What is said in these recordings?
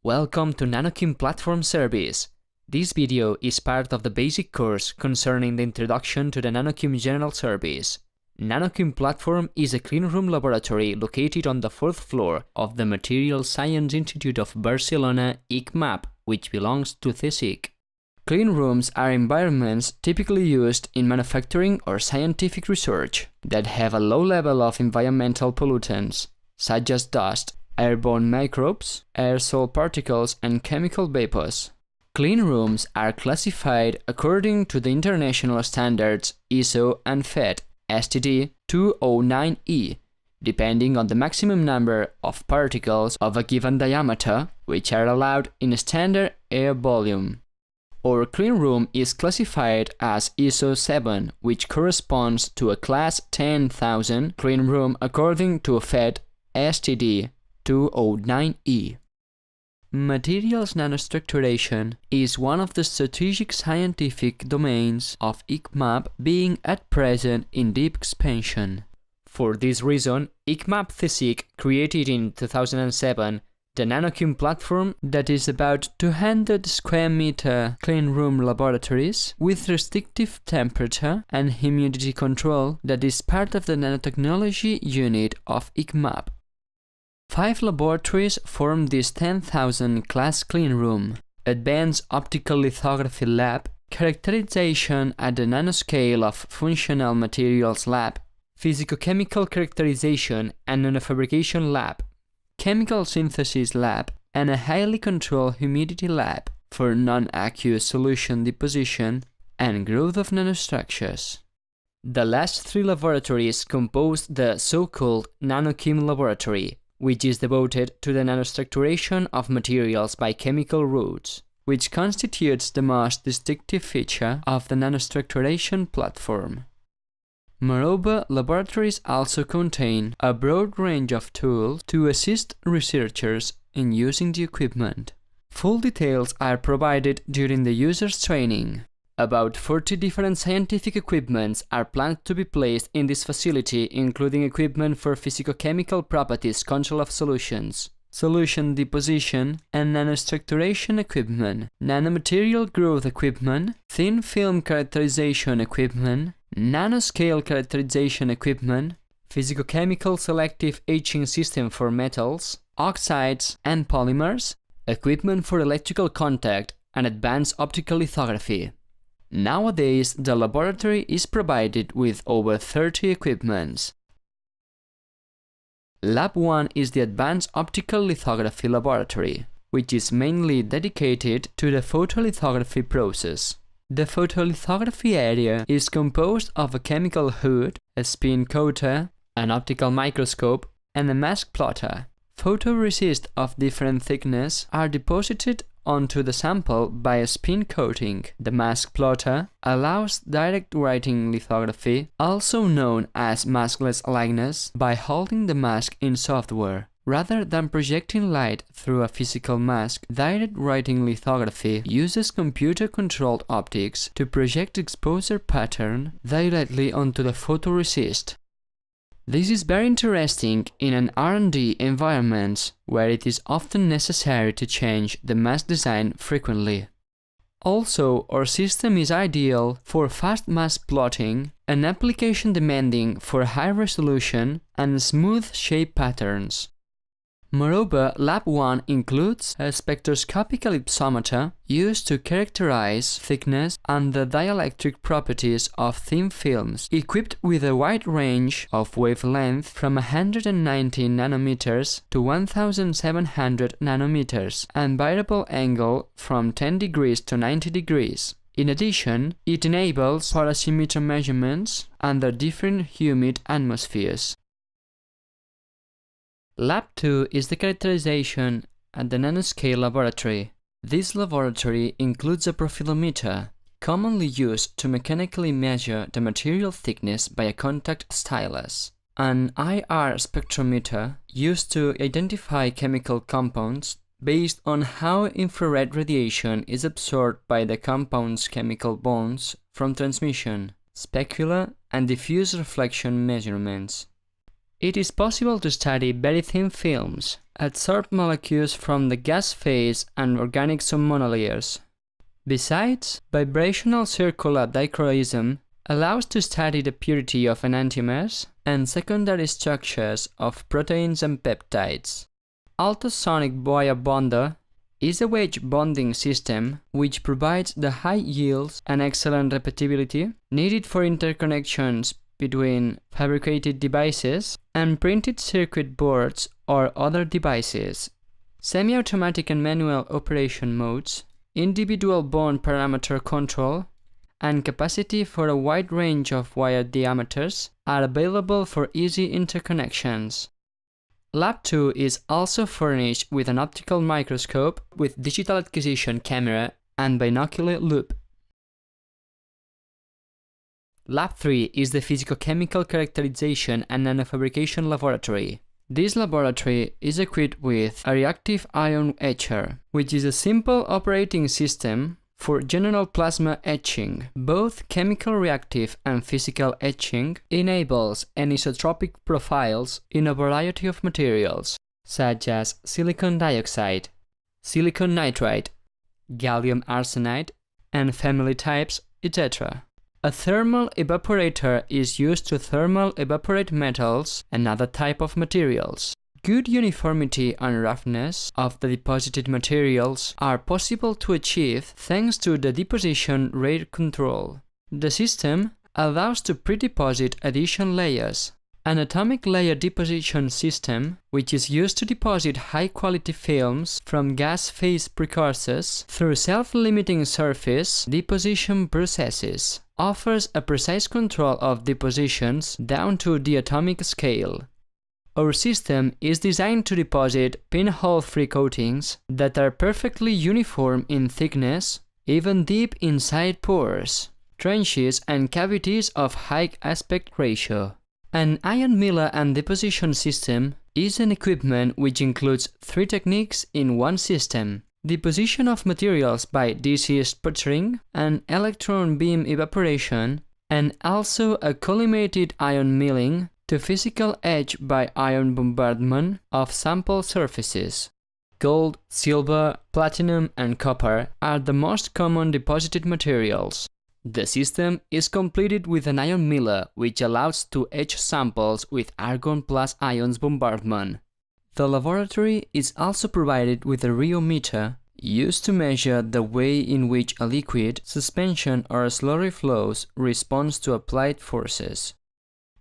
Welcome to Nanoquim platform service. This video is part of the basic course concerning the introduction to the Nanoquim general service. Nanoquim platform is a cleanroom laboratory located on the 4th floor of the Materials Science Institute of Barcelona, ICMAB, which belongs to CSIC. Cleanrooms are environments typically used in manufacturing or scientific research that have a low level of environmental pollutants, such as dust, airborne microbes, aerosol particles, and chemical vapors. Cleanrooms are classified according to the international standards ISO and FED STD 209E, depending on the maximum number of particles of a given diameter, which are allowed in a standard air volume. Our cleanroom is classified as ISO 7, which corresponds to a class 10,000 cleanroom according to FED STD 209E. Materials nanostructuration is one of the strategic scientific domains of ICMAB, being at present in deep expansion. For this reason, ICMAB-CSIC created in 2007 the Nanoquim platform that is about 200 square meter cleanroom laboratories with restrictive temperature and humidity control that is part of the nanotechnology unit of ICMAB. 5 laboratories form this 10,000 class cleanroom: Advanced Optical Lithography Lab, Characterization at the Nanoscale of Functional Materials Lab, Physicochemical Characterization and Nanofabrication Lab, Chemical Synthesis Lab, and a highly controlled humidity lab for non-aqueous solution deposition and growth of nanostructures. The last 3 laboratories compose the so-called Nanoquim laboratory, which is devoted to the nanostructuration of materials by chemical routes, which constitutes the most distinctive feature of the nanostructuration platform. Moreover, laboratories also contain a broad range of tools to assist researchers in using the equipment. Full details are provided during the user's training. About 40 different scientific equipments are planned to be placed in this facility, including equipment for physicochemical properties control of solutions, solution deposition and nanostructuration equipment, nanomaterial growth equipment, thin film characterization equipment, nanoscale characterization equipment, physicochemical selective etching system for metals, oxides and polymers, equipment for electrical contact, and advanced optical lithography. Nowadays, the laboratory is provided with over 30 equipments. Lab 1 is the Advanced Optical Lithography Laboratory, which is mainly dedicated to the photolithography process. The photolithography area is composed of a chemical hood, a spin coater, an optical microscope, and a mask plotter. Photoresists of different thickness are deposited onto the sample by a spin coating. The mask plotter allows direct writing lithography, also known as maskless likeness, by holding the mask in software. Rather than projecting light through a physical mask, direct writing lithography uses computer-controlled optics to project exposure pattern directly onto the photoresist. This is very interesting in an R&D environment where it is often necessary to change the mask design frequently. Also, our system is ideal for fast mask plotting, an application demanding for high resolution and smooth shape patterns. Moreover, Lab 1 includes a spectroscopic ellipsometer used to characterize thickness and the dielectric properties of thin films, equipped with a wide range of wavelength from 190 nanometers to 1700 nanometers and variable angle from 10 degrees to 90 degrees. In addition, it enables parasimeter measurements under different humid atmospheres. Lab 2 is the characterization at the Nanoscale laboratory. This laboratory includes a profilometer, commonly used to mechanically measure the material thickness by a contact stylus, an IR spectrometer used to identify chemical compounds based on how infrared radiation is absorbed by the compound's chemical bonds from transmission, specular and diffuse reflection measurements. It is possible to study very thin films, adsorb molecules from the gas phase and organic submonolayers. Besides, vibrational circular dichroism allows to study the purity of enantiomers and secondary structures of proteins and peptides. Ultrasonic wire bonder is a wedge bonding system which provides the high yields and excellent repeatability needed for interconnections between fabricated devices and printed circuit boards or other devices. Semi-automatic and manual operation modes, individual bond parameter control, and capacity for a wide range of wire diameters are available for easy interconnections. Lab 2 is also furnished with an optical microscope with digital acquisition camera and binocular loop. Lab 3 is the Physicochemical Characterization and Nanofabrication laboratory. This laboratory is equipped with a reactive ion etcher, which is a simple operating system for general plasma etching. Both chemical reactive and physical etching enables anisotropic profiles in a variety of materials, such as silicon dioxide, silicon nitride, gallium arsenide, and family types, etc. A thermal evaporator is used to thermal evaporate metals and other type of materials. Good uniformity and roughness of the deposited materials are possible to achieve thanks to the deposition rate control. The system allows to pre-deposit additional layers. An atomic layer deposition system, which is used to deposit high-quality films from gas phase precursors through self-limiting surface deposition processes, offers a precise control of depositions down to the atomic scale. Our system is designed to deposit pinhole-free coatings that are perfectly uniform in thickness, even deep inside pores, trenches and cavities of high aspect ratio. An ion miller and deposition system is an equipment which includes 3 techniques in one system: deposition of materials by DC sputtering and electron beam evaporation, and also a collimated ion milling to physical etch by ion bombardment of sample surfaces. Gold, silver, platinum, and copper are the most common deposited materials. The system is completed with an ion miller, which allows to etch samples with argon plus ions bombardment. The laboratory is also provided with a rheometer, used to measure the way in which a liquid, suspension, or slurry flows responds to applied forces.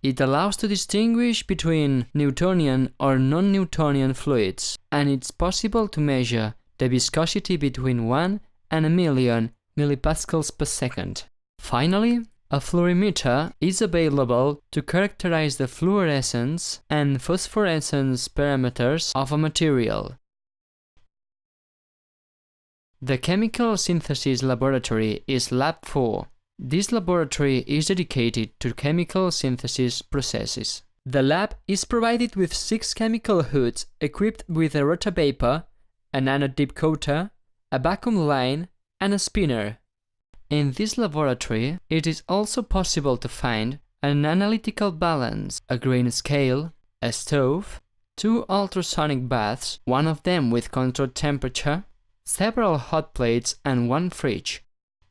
It allows to distinguish between Newtonian or non-Newtonian fluids, and it's possible to measure the viscosity between 1 and a million millipascals per second. Finally, a fluorimeter is available to characterize the fluorescence and phosphorescence parameters of a material. The Chemical Synthesis Laboratory is Lab 4. This laboratory is dedicated to chemical synthesis processes. The lab is provided with 6 chemical hoods equipped with a rotovapor, a nanodip coater, a vacuum line, and a spinner. In this laboratory, it is also possible to find an analytical balance, a grain scale, a stove, 2 ultrasonic baths, one of them with controlled temperature, several hot plates, and 1 fridge.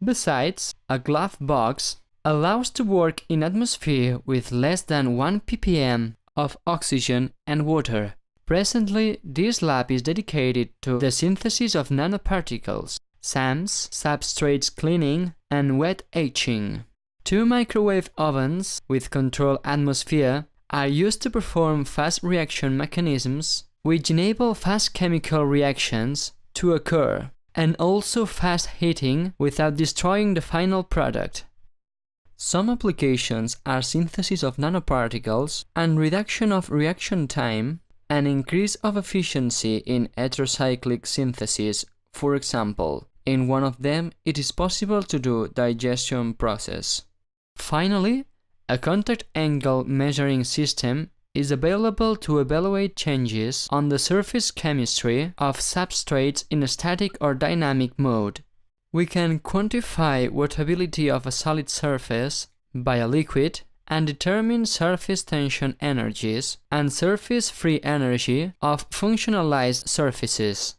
Besides, a glove box allows to work in atmosphere with less than 1 ppm of oxygen and water. Presently, this lab is dedicated to the synthesis of nanoparticles, SAMs, substrates cleaning, and wet etching. 2 microwave ovens with controlled atmosphere are used to perform fast reaction mechanisms, which enable fast chemical reactions to occur, and also fast heating without destroying the final product. Some applications are synthesis of nanoparticles and reduction of reaction time, and increase of efficiency in heterocyclic synthesis. For example, in one of them it is possible to do digestion process. Finally, a contact angle measuring system is available to evaluate changes on the surface chemistry of substrates in a static or dynamic mode. We can quantify wettability of a solid surface by a liquid and determine surface tension energies and surface free energy of functionalized surfaces.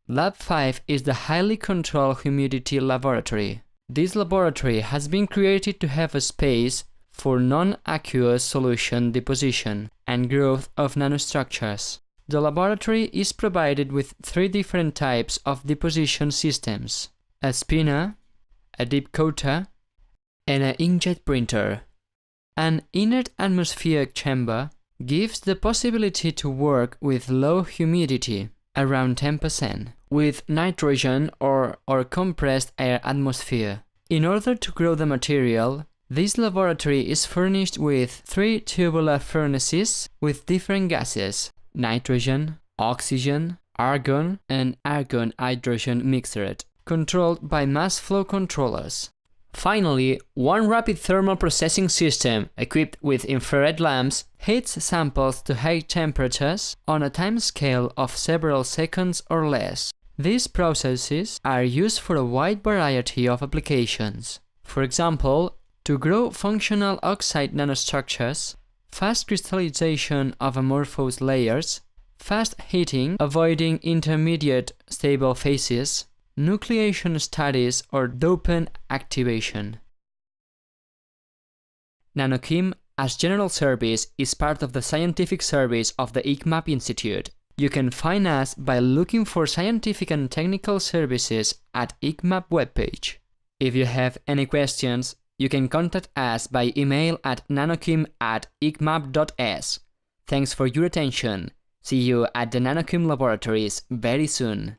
Lab 5 is the highly controlled humidity laboratory. This laboratory has been created to have a space for non-aqueous solution deposition and growth of nanostructures. The laboratory is provided with 3 different types of deposition systems: a spinner, a deep coater, and an inkjet printer. An inert atmospheric chamber gives the possibility to work with low humidity, around 10%, with nitrogen or compressed air atmosphere. In order to grow the material, this laboratory is furnished with 3 tubular furnaces with different gases: nitrogen, oxygen, argon, and argon-hydrogen mixture, controlled by mass flow controllers. Finally, one rapid thermal processing system equipped with infrared lamps heats samples to high temperatures on a time scale of several seconds or less. These processes are used for a wide variety of applications. For example, to grow functional oxide nanostructures, fast crystallization of amorphous layers, fast heating, avoiding intermediate stable phases, nucleation studies, or dopant activation. Nanoquim, as general service, is part of the scientific service of the ICMAB Institute. You can find us by looking for scientific and technical services at ICMAB webpage. If you have any questions, you can contact us by email at nanoquim@icmab.es. Thanks for your attention. See you at the Nanoquim laboratories very soon.